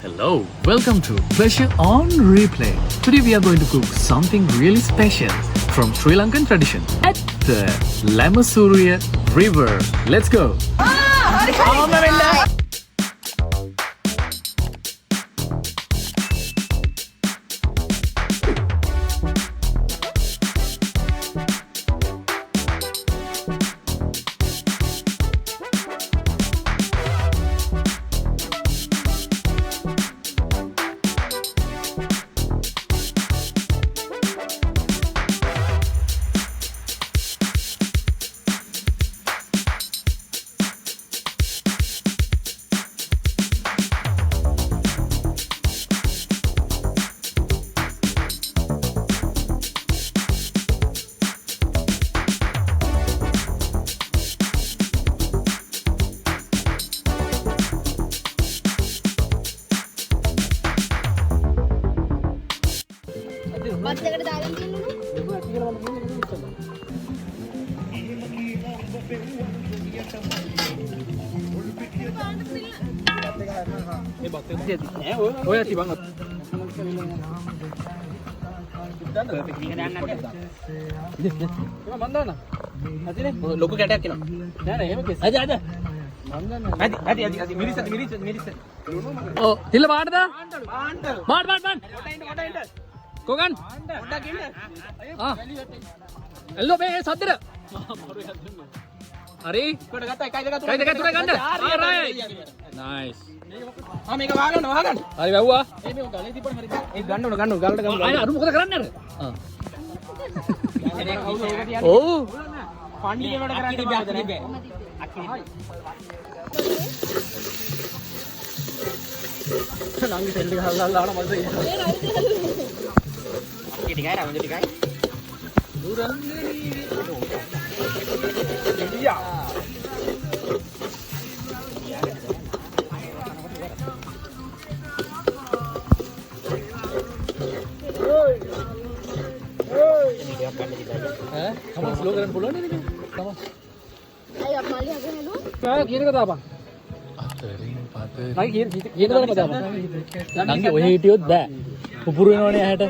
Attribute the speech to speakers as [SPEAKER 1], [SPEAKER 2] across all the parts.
[SPEAKER 1] Hello, welcome to Pleasure on Replay. Today we are going to cook something really special from Sri Lankan tradition at the Lamasuriya River. Let's go.
[SPEAKER 2] බත් එකට දාගෙන තියෙන්නේ
[SPEAKER 1] මේ බත් එක නෑ ඔය තිබන් මන් දාන්න ඇතිනේ ලොකු කැටයක් එනවා නෑ නෑ එහෙම කෙස් අද මන් දාන්න මිරිස ඔව් තිල්ල පාටද පාට කොගන් පොඩ්ඩක් ඉන්න එල්ලෝ මේ සද්දෙට හරි කොට ගත්තා 1 2 3 ගන්න නයිස් මේක වහගන්න හරි වැව්වා මේ ගලේ තිබ්බන හරි ඒක ගන්න ඕන ගලට ගන්න අය අරු මොකද කරන්නේ අර ඔව් පණ්ඩි වලට කරන්නේ බෑ නංගි තෙල් ටික හල්ලා දාන මල්ද ටිකයි රවුන්ද ටිකයි ඉන්දියා kamu slow කරන්න පුළුවන් නේද මේ kamu
[SPEAKER 2] අය අප්මාලි හදනලු
[SPEAKER 1] කියන එක දාපන් නයි කියන එක දාපන් නංගි ඔය හිටියොත් බෑ පුපුරු වෙනවනේ ඇහැට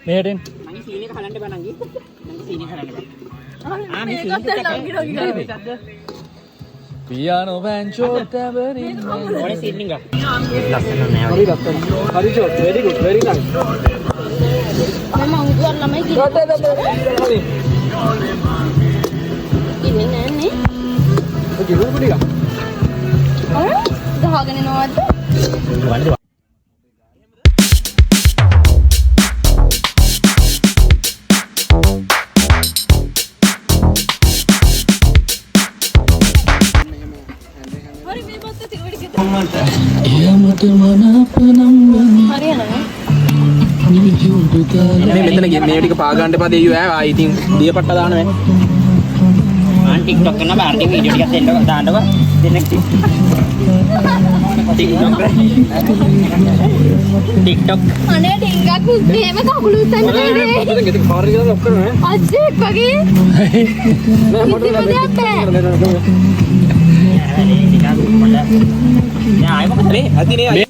[SPEAKER 1] මෙහෙටෙන්
[SPEAKER 3] නංගි සීන් එක හලන්න බෑ නංගි සීන් එක හලන්න බෑ
[SPEAKER 1] පියානෝ බෑන්චෝ තැබරින්
[SPEAKER 3] ඔනේ සීන් එක
[SPEAKER 1] ලස්සන නෑ හරි ලස්සන හරි චෝට් very good very nice
[SPEAKER 2] මම උගුර ළමයි ඉන්නේ නෑනේ
[SPEAKER 1] ඔය ගිරුම් කුඩික
[SPEAKER 2] ගහගෙන එනවද
[SPEAKER 3] වන්ද
[SPEAKER 2] හරි මේ පොත්ත තිරවඩ ගෙද
[SPEAKER 1] එයමත මනපනම්
[SPEAKER 2] හරියනවා
[SPEAKER 3] මේ මෙතන මේ ටික පා ගන්න එපා දෙයියෝ ආ ඉතින් දියපට්ට දාන මේ ආන් TikTok කරන බාර්ටි වීඩියෝ ටිකක් දෙන්න දාන්නකෝ දෙන්නෙක් TikTok
[SPEAKER 2] අනේ ඩිංගක් මෙහෙම කකුල උස්සන්න බෑනේ
[SPEAKER 1] පොතෙන් ගෙදර පාර ගිහලා ඔක් කරනවා
[SPEAKER 2] අජ්ජෙක් වගේ කිසිම දෙයක් බෑ
[SPEAKER 3] නෑ ආයෙ මොකද මේ අදිනේ